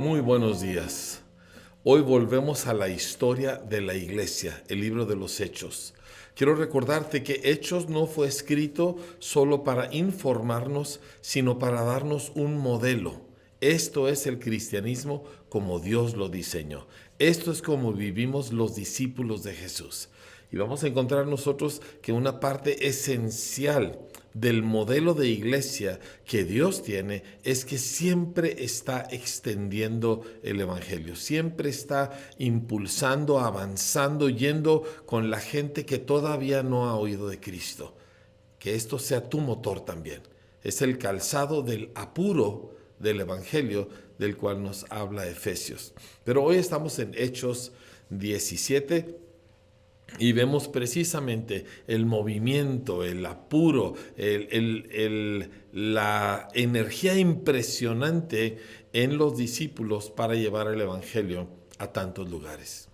Muy buenos días. Hoy volvemos a la historia de la iglesia, el libro de los Hechos. Quiero recordarte que Hechos no fue escrito solo para informarnos, sino para darnos un modelo. Esto es el cristianismo como Dios lo diseñó. Esto es como vivimos los discípulos de Jesús. Y vamos a encontrar nosotros que una parte esencial del modelo de iglesia que Dios tiene es que siempre está extendiendo el evangelio, siempre está impulsando, avanzando, yendo con la gente que todavía no ha oído de Cristo. Que esto sea tu motor también. Es el calzado del apuro del evangelio del cual nos habla Efesios. Pero hoy estamos en Hechos 17. Y vemos precisamente el movimiento, el apuro, la energía impresionante en los discípulos para llevar el evangelio a tantos lugares.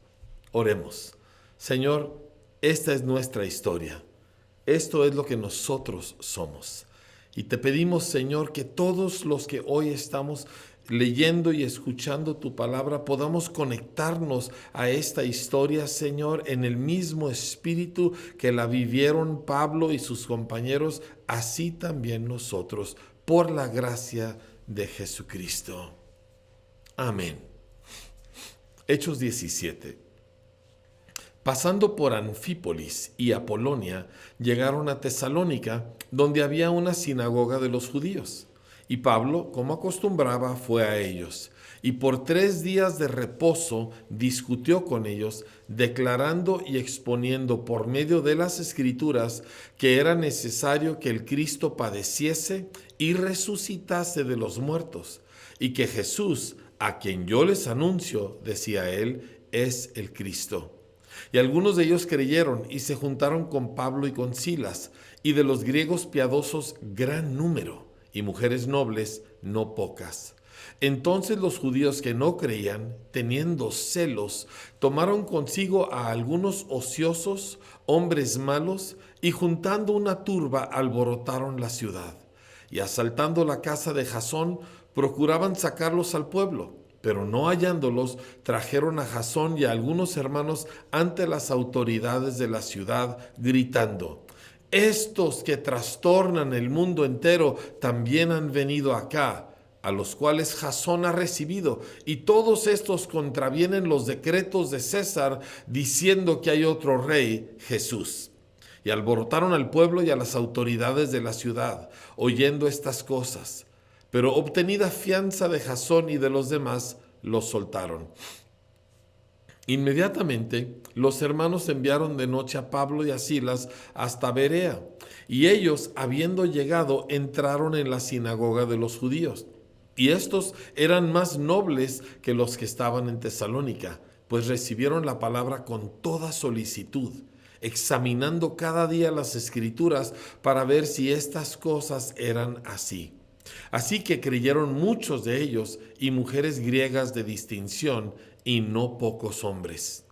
Oremos. Señor, esta es nuestra historia. Esto es lo que nosotros somos. Y te pedimos, Señor, que todos los que hoy estamos leyendo y escuchando tu palabra, podamos conectarnos a esta historia, Señor, en el mismo espíritu que la vivieron Pablo y sus compañeros, así también nosotros, por la gracia de Jesucristo. Amén. Hechos 17. Pasando por Anfípolis y Apolonia, llegaron a Tesalónica, donde había una sinagoga de los judíos. Y Pablo, como acostumbraba, fue a ellos, y por 3 días de reposo discutió con ellos, declarando y exponiendo por medio de las Escrituras que era necesario que el Cristo padeciese y resucitase de los muertos, y que Jesús, a quien yo les anuncio, decía él, es el Cristo. Y algunos de ellos creyeron y se juntaron con Pablo y con Silas, y de los griegos piadosos gran número, y mujeres nobles no pocas. Entonces los judíos que no creían, teniendo celos, tomaron consigo a algunos ociosos, hombres malos, y juntando una turba alborotaron la ciudad. Y asaltando la casa de Jasón, procuraban sacarlos al pueblo. Pero no hallándolos, trajeron a Jasón y a algunos hermanos ante las autoridades de la ciudad, gritando: estos que trastornan el mundo entero también han venido acá, a los cuales Jasón ha recibido, y todos estos contravienen los decretos de César, diciendo que hay otro rey, Jesús. Y alborotaron al pueblo y a las autoridades de la ciudad, oyendo estas cosas. Pero obtenida fianza de Jasón y de los demás, los soltaron. Inmediatamente los hermanos enviaron de noche a Pablo y a Silas hasta Berea, y ellos, habiendo llegado, entraron en la sinagoga de los judíos. Y estos eran más nobles que los que estaban en Tesalónica, pues recibieron la palabra con toda solicitud, examinando cada día las Escrituras para ver si estas cosas eran así. Así que creyeron muchos de ellos, y mujeres griegas de distinción, y no pocos hombres.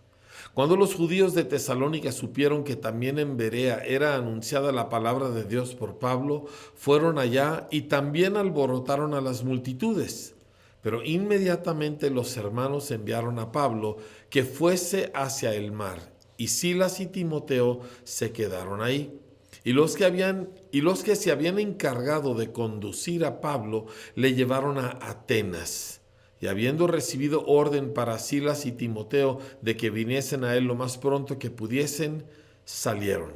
Cuando los judíos de Tesalónica supieron que también en Berea era anunciada la palabra de Dios por Pablo, fueron allá y también alborotaron a las multitudes. Pero inmediatamente los hermanos enviaron a Pablo que fuese hacia el mar, y Silas y Timoteo se quedaron ahí. Y los que se habían encargado de conducir a Pablo le llevaron a Atenas. Y habiendo recibido orden para Silas y Timoteo de que viniesen a él lo más pronto que pudiesen, salieron.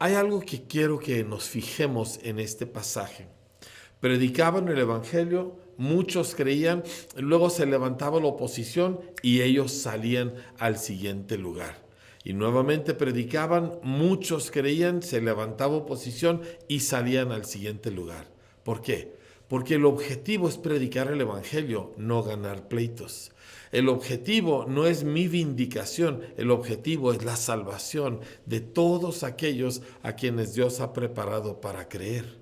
Hay algo que quiero que nos fijemos en este pasaje. Predicaban el evangelio, muchos creían, luego se levantaba la oposición y ellos salían al siguiente lugar. Y nuevamente predicaban, muchos creían, se levantaba oposición y salían al siguiente lugar. ¿Por qué? Porque el objetivo es predicar el evangelio, no ganar pleitos. El objetivo no es mi vindicación, el objetivo es la salvación de todos aquellos a quienes Dios ha preparado para creer.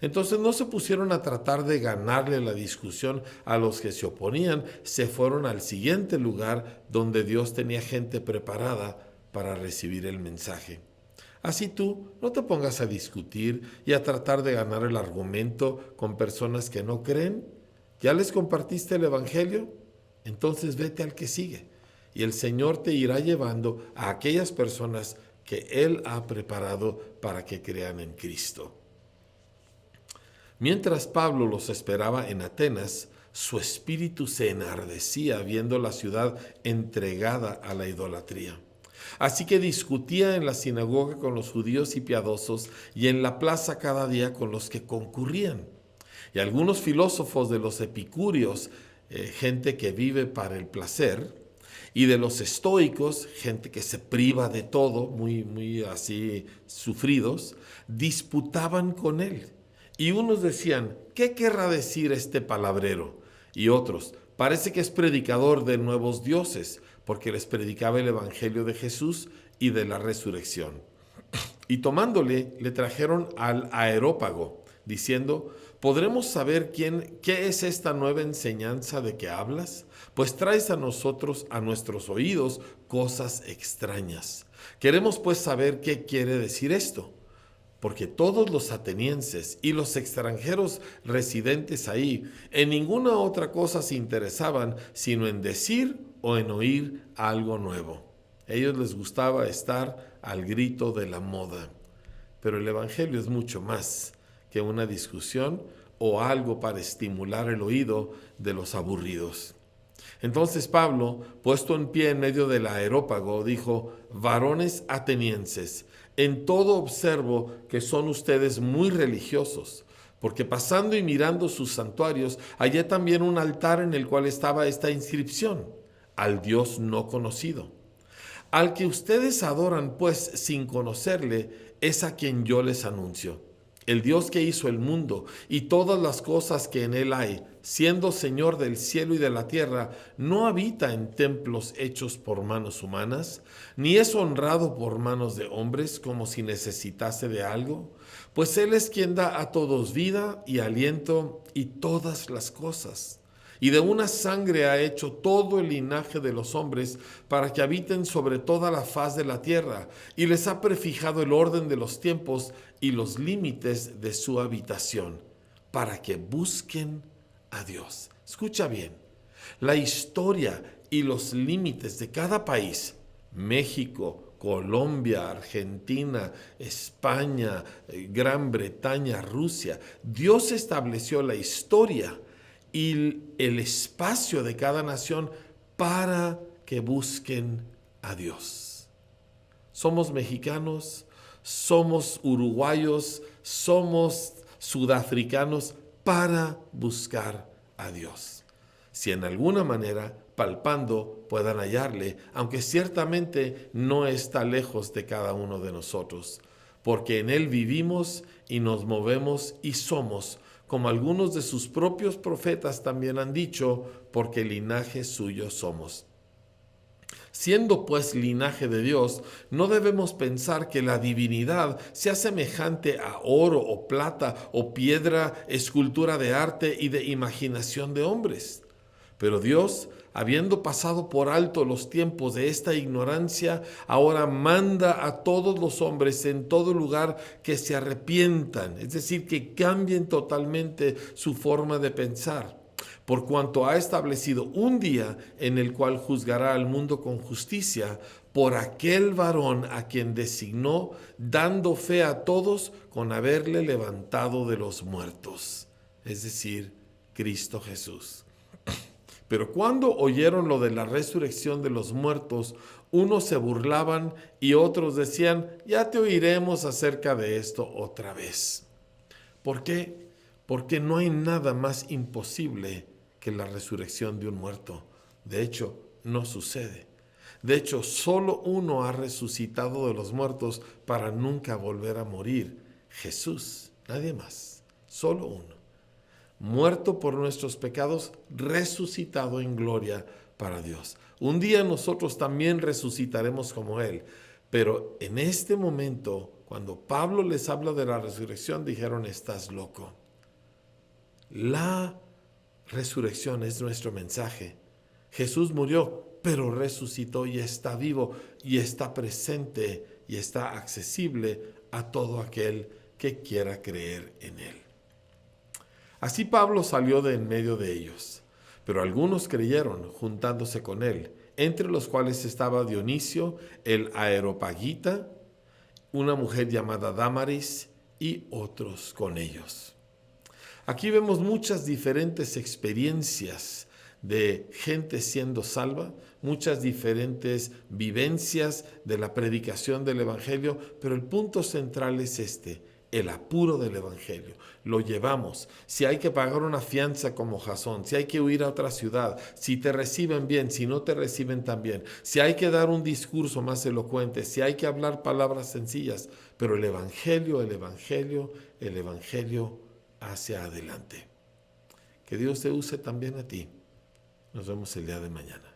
Entonces no se pusieron a tratar de ganarle la discusión a los que se oponían, se fueron al siguiente lugar donde Dios tenía gente preparada para recibir el mensaje. Así tú no te pongas a discutir y a tratar de ganar el argumento con personas que no creen. ¿Ya les compartiste el Evangelio? Entonces vete al que sigue. Y el Señor te irá llevando a aquellas personas que Él ha preparado para que crean en Cristo. Mientras Pablo los esperaba en Atenas, su espíritu se enardecía viendo la ciudad entregada a la idolatría. Así que discutía en la sinagoga con los judíos y piadosos y en la plaza cada día con los que concurrían. Y algunos filósofos de los epicúreos, gente que vive para el placer, y de los estoicos, gente que se priva de todo, muy así sufridos, disputaban con él. Y unos decían, ¿qué querrá decir este palabrero? Y otros, parece que es predicador de nuevos dioses, porque les predicaba el evangelio de Jesús y de la resurrección. Y tomándole, le trajeron al Areópago, diciendo, ¿podremos saber qué es esta nueva enseñanza de que hablas? Pues traes a nosotros, a nuestros oídos, cosas extrañas. Queremos pues saber qué quiere decir esto. Porque todos los atenienses y los extranjeros residentes ahí en ninguna otra cosa se interesaban sino en decir o en oír algo nuevo. A ellos les gustaba estar al grito de la moda. Pero el Evangelio es mucho más que una discusión o algo para estimular el oído de los aburridos. Entonces Pablo, puesto en pie en medio del Areópago, dijo, varones atenienses, en todo observo que son ustedes muy religiosos, porque pasando y mirando sus santuarios, hallé también un altar en el cual estaba esta inscripción, al Dios no conocido. Al que ustedes adoran, pues, sin conocerle, es a quien yo les anuncio. El Dios que hizo el mundo y todas las cosas que en él hay, siendo Señor del cielo y de la tierra, no habita en templos hechos por manos humanas, ni es honrado por manos de hombres como si necesitase de algo, pues Él es quien da a todos vida y aliento y todas las cosas. Y de una sangre ha hecho todo el linaje de los hombres para que habiten sobre toda la faz de la tierra, y les ha prefijado el orden de los tiempos y los límites de su habitación, para que busquen a Dios. Escucha bien, la historia y los límites de cada país, México, Colombia, Argentina, España, Gran Bretaña, Rusia, Dios estableció la historia y el espacio de cada nación para que busquen a Dios. Somos mexicanos, somos uruguayos, somos sudafricanos para buscar a Dios. Si en alguna manera, palpando, puedan hallarle, aunque ciertamente no está lejos de cada uno de nosotros, porque en Él vivimos y nos movemos y somos, como algunos de sus propios profetas también han dicho, porque linaje suyo somos. Siendo pues linaje de Dios, no debemos pensar que la divinidad sea semejante a oro o plata o piedra, escultura de arte y de imaginación de hombres. Pero Dios, habiendo pasado por alto los tiempos de esta ignorancia, ahora manda a todos los hombres en todo lugar que se arrepientan, es decir, que cambien totalmente su forma de pensar, por cuanto ha establecido un día en el cual juzgará al mundo con justicia por aquel varón a quien designó, dando fe a todos con haberle levantado de los muertos, es decir, Cristo Jesús. Pero cuando oyeron lo de la resurrección de los muertos, unos se burlaban y otros decían, ya te oiremos acerca de esto otra vez. ¿Por qué? Porque no hay nada más imposible que la resurrección de un muerto. De hecho, no sucede. De hecho, solo uno ha resucitado de los muertos para nunca volver a morir. Jesús, nadie más, solo uno. Muerto por nuestros pecados, resucitado en gloria para Dios. Un día nosotros también resucitaremos como Él, pero en este momento, cuando Pablo les habla de la resurrección, dijeron, estás loco. La resurrección es nuestro mensaje. Jesús murió, pero resucitó y está vivo y está presente y está accesible a todo aquel que quiera creer en Él. Así Pablo salió de en medio de ellos, pero algunos creyeron juntándose con él, entre los cuales estaba Dionisio el Areopagita, una mujer llamada Dámaris y otros con ellos. Aquí vemos muchas diferentes experiencias de gente siendo salva, muchas diferentes vivencias de la predicación del Evangelio, pero el punto central es el apuro del Evangelio. Lo llevamos. Si hay que pagar una fianza como Jasón, si hay que huir a otra ciudad, si te reciben bien, si no te reciben tan bien, si hay que dar un discurso más elocuente, si hay que hablar palabras sencillas, pero el Evangelio hacia adelante. Que Dios te use también a ti. Nos vemos el día de mañana.